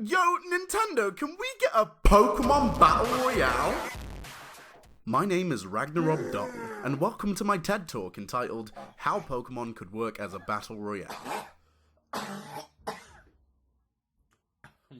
Yo, Nintendo, can we get a Pokemon Battle Royale? My name is Ragnarobb, and welcome to my TED Talk entitled How Pokemon Could Work as a Battle Royale. I'm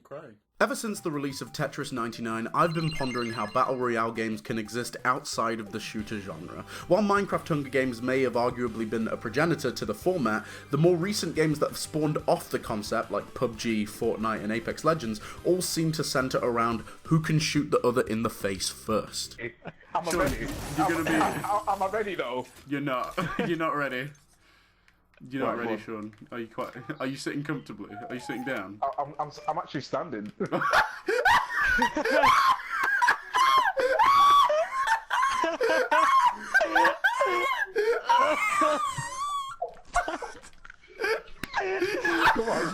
crying. Ever since the release of Tetris 99, I've been pondering how Battle Royale games can exist outside of the shooter genre. While Minecraft Hunger Games may have arguably been a progenitor to the format, the more recent games that have spawned off the concept, like PUBG, Fortnite, and Apex Legends, all seem to center around who can shoot the other in the face first. I'm ready. Am I ready though? You're not. You're not ready. You're not Right, ready, Sean. Are you sitting comfortably? Are you sitting down? I'm actually standing. Come on.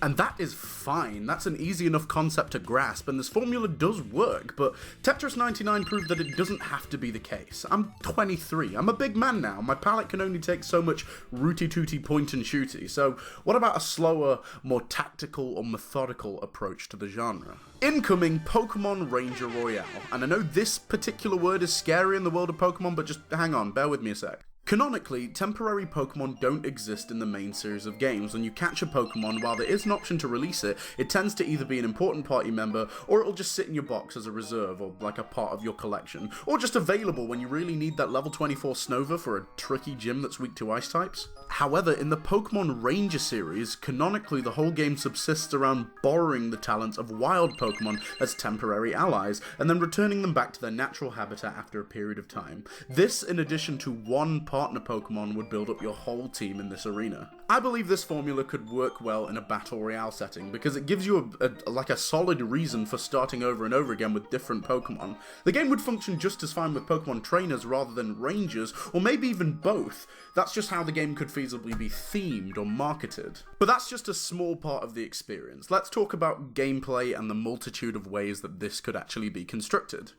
And that is fine, that's an easy enough concept to grasp, and this formula does work, but Tetris 99 proved that it doesn't have to be the case. I'm 23, I'm a big man now, my palate can only take so much rooty-tooty point and shooty, so what about a slower, more tactical or methodical approach to the genre? Incoming Pokemon Ranger Royale, and I know this particular word is scary in the world of Pokemon, but just hang on, bear with me a sec. Canonically, temporary Pokemon don't exist in the main series of games. When you catch a Pokemon, while there is an option to release it, it tends to either be an important party member, or it'll just sit in your box as a reserve, or like a part of your collection, or just available when you really need that level 24 Snova for a tricky gym that's weak to ice types. However, in the Pokemon Ranger series, canonically the whole game subsists around borrowing the talents of wild Pokemon as temporary allies, and then returning them back to their natural habitat after a period of time. This, in addition to one partner Pokemon, would build up your whole team in this arena. I believe this formula could work well in a Battle Royale setting, because it gives you a solid reason for starting over and over again with different Pokemon. The game would function just as fine with Pokemon trainers rather than Rangers, or maybe even both. That's just how the game could feasibly be themed or marketed. But that's just a small part of the experience. Let's talk about gameplay and the multitude of ways that this could actually be constructed.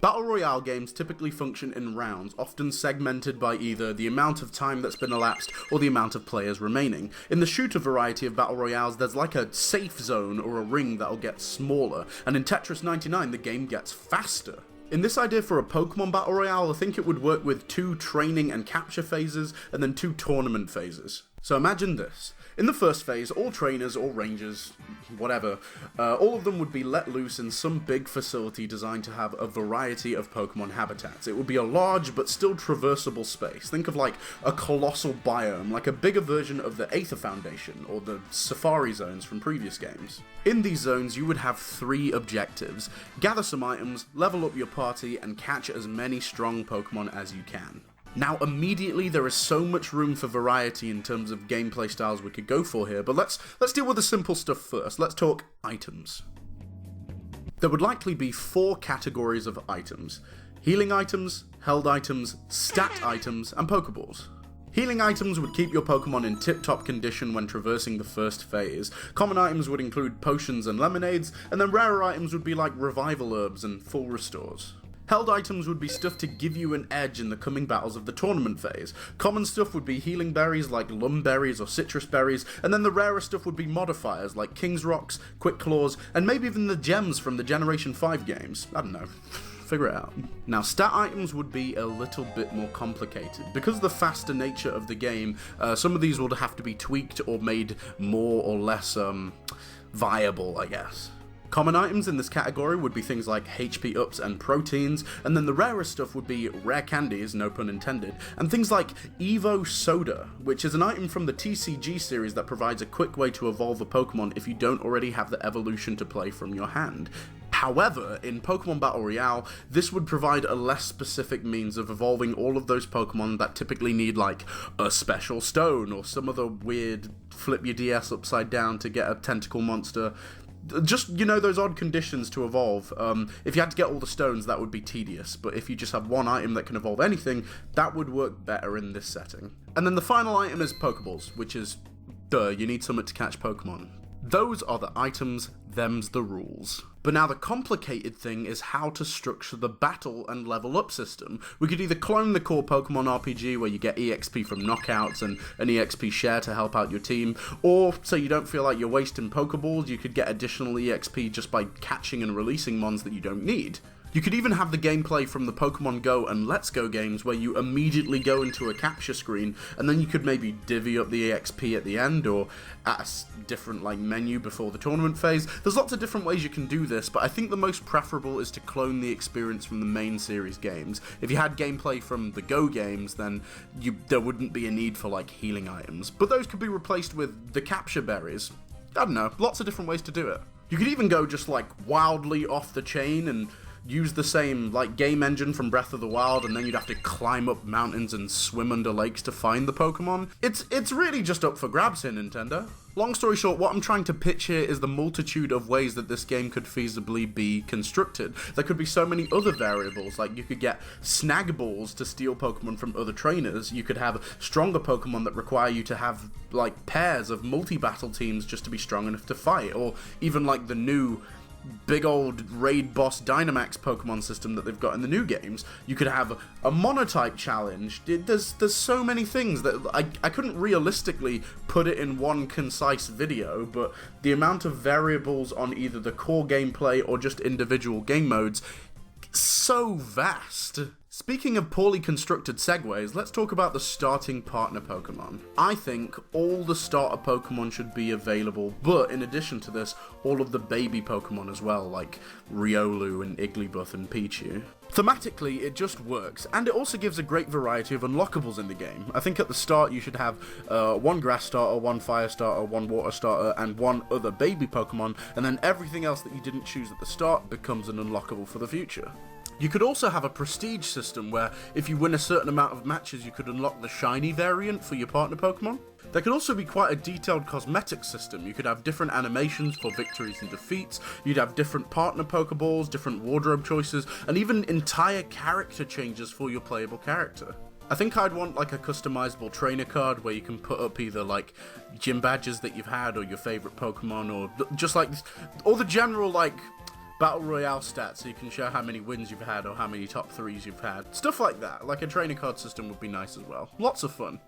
Battle Royale games typically function in rounds, often segmented by either the amount of time that's been elapsed or the amount of players remaining. In the shooter variety of Battle Royales, there's like a safe zone or a ring that'll get smaller, and in Tetris 99 the game gets faster. In this idea for a Pokemon Battle Royale, I think it would work with 2 training and capture phases, and then 2 tournament phases. So imagine this. In the first phase, all trainers or rangers, whatever, all of them would be let loose in some big facility designed to have a variety of Pokemon habitats. It would be a large but still traversable space. Think of like a colossal biome, like a bigger version of the Aether Foundation or the Safari zones from previous games. In these zones, you would have 3 objectives: gather some items, level up your party, and catch as many strong Pokemon as you can. Now, immediately there is so much room for variety in terms of gameplay styles we could go for here, but let's deal with the simple stuff first. Let's talk items. There would likely be 4 categories of items: healing items, held items, stat items, and Pokeballs. Healing items would keep your Pokemon in tip-top condition when traversing the first phase. Common items would include potions and lemonades, and then rarer items would be like revival herbs and full restores. Held items would be stuff to give you an edge in the coming battles of the tournament phase. Common stuff would be healing berries like Lum berries or citrus berries, and then the rarer stuff would be modifiers like King's Rocks, Quick Claws, and maybe even the gems from the Generation 5 games. I don't know. Figure it out. Now, stat items would be a little bit more complicated. Because of the faster nature of the game, some of these would have to be tweaked or made more or less viable, I guess. Common items in this category would be things like HP ups and proteins, and then the rarest stuff would be rare candies, no pun intended, and things like Evo Soda, which is an item from the TCG series that provides a quick way to evolve a Pokemon if you don't already have the evolution to play from your hand. However, in Pokemon Battle Royale, this would provide a less specific means of evolving all of those Pokemon that typically need like a special stone or some other weird flip your DS upside down to get a tentacle monster. Just, you know, those odd conditions to evolve. If you had to get all the stones, that would be tedious, but if you just have one item that can evolve anything, that would work better in this setting. And then the final item is Pokeballs, which is, duh, you need something to catch Pokemon. Those are the items, them's the rules. But now the complicated thing is how to structure the battle and level up system. We could either clone the core Pokemon RPG where you get EXP from knockouts and an EXP share to help out your team, or so you don't feel like you're wasting Pokeballs, you could get additional EXP just by catching and releasing mons that you don't need. You could even have the gameplay from the Pokemon Go and Let's Go games where you immediately go into a capture screen and then you could maybe divvy up the EXP at the end or at a different menu before the tournament phase. There's lots of different ways you can do this, but I think the most preferable is to clone the experience from the main series games. If you had gameplay from the Go games, then there wouldn't be a need for healing items, but those could be replaced with the capture berries. I don't know, lots of different ways to do it. You could even go just wildly off the chain and use the same game engine from Breath of the Wild, and then you'd have to climb up mountains and swim under lakes to find the Pokemon. It's really just up for grabs here, Nintendo. Long story short, what I'm trying to pitch here is the multitude of ways that this game could feasibly be constructed. There could be so many other variables, you could get snag balls to steal Pokemon from other trainers, you could have stronger Pokemon that require you to have pairs of multi-battle teams just to be strong enough to fight, or even the new big old raid boss Dynamax Pokemon system that they've got in the new games. You could have a monotype challenge. There's so many things that I couldn't realistically put it in one concise video, but the amount of variables on either the core gameplay or just individual game modes, so vast. Speaking of poorly constructed segues, let's talk about the starting partner Pokemon. I think all the starter Pokemon should be available, but in addition to this, all of the baby Pokemon as well, like Riolu and Igglybuff and Pichu. Thematically, it just works, and it also gives a great variety of unlockables in the game. I think at the start you should have one grass starter, one fire starter, one water starter, and one other baby Pokemon, and then everything else that you didn't choose at the start becomes an unlockable for the future. You could also have a prestige system where if you win a certain amount of matches you could unlock the shiny variant for your partner Pokemon. There could also be quite a detailed cosmetic system. You could have different animations for victories and defeats, you'd have different partner Pokeballs, different wardrobe choices, and even entire character changes for your playable character. I think I'd want a customizable trainer card where you can put up either gym badges that you've had or your favorite Pokemon, or just all the general Battle Royale stats so you can show how many wins you've had or how many top 3s you've had. Stuff like that. A trainer card system would be nice as well. Lots of fun.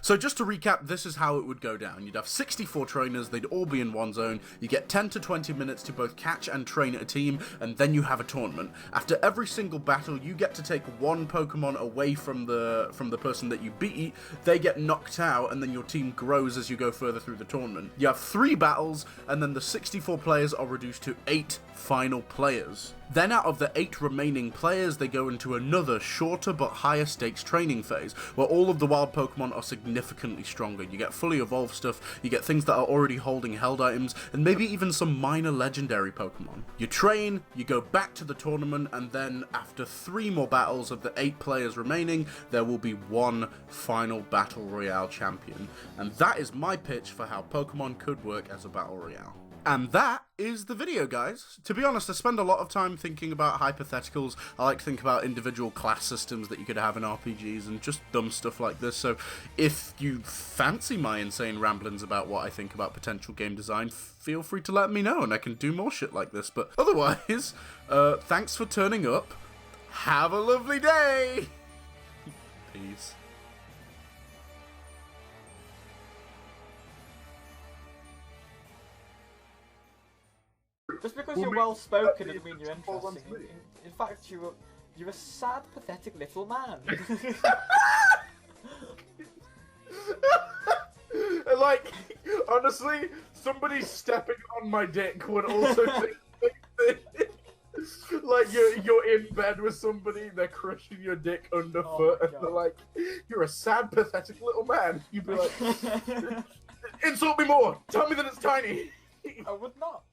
So just to recap, this is how it would go down. You'd have 64 trainers, they'd all be in one zone, you get 10 to 20 minutes to both catch and train a team, and then you have a tournament. After every single battle, you get to take one Pokemon away from the person that you beat, they get knocked out, and then your team grows as you go further through the tournament. You have 3 battles, and then the 64 players are reduced to 8 final players. Then out of the 8 remaining players, they go into another shorter but higher stakes training phase, where all of the wild Pokemon are significantly stronger. You get fully evolved stuff, you get things that are already holding held items, and maybe even some minor legendary Pokemon. You train, you go back to the tournament, and then after 3 more battles of the 8 players remaining, there will be one final Battle Royale champion. And that is my pitch for how Pokemon could work as a Battle Royale. And that is the video, guys. To be honest, I spend a lot of time thinking about hypotheticals. I like to think about individual class systems that you could have in RPGs and just dumb stuff like this. So if you fancy my insane ramblings about what I think about potential game design, feel free to let me know and I can do more shit like this. But otherwise, thanks for turning up. Have a lovely day. Peace. Just because you're well spoken doesn't mean you're interesting. In fact, you're a sad, pathetic little man. Honestly, somebody stepping on my dick would also think you're in bed with somebody, they're crushing your dick underfoot, and they're like, "You're a sad, pathetic little man." You'd be like, "Insult me more. Tell me that it's tiny." I would not.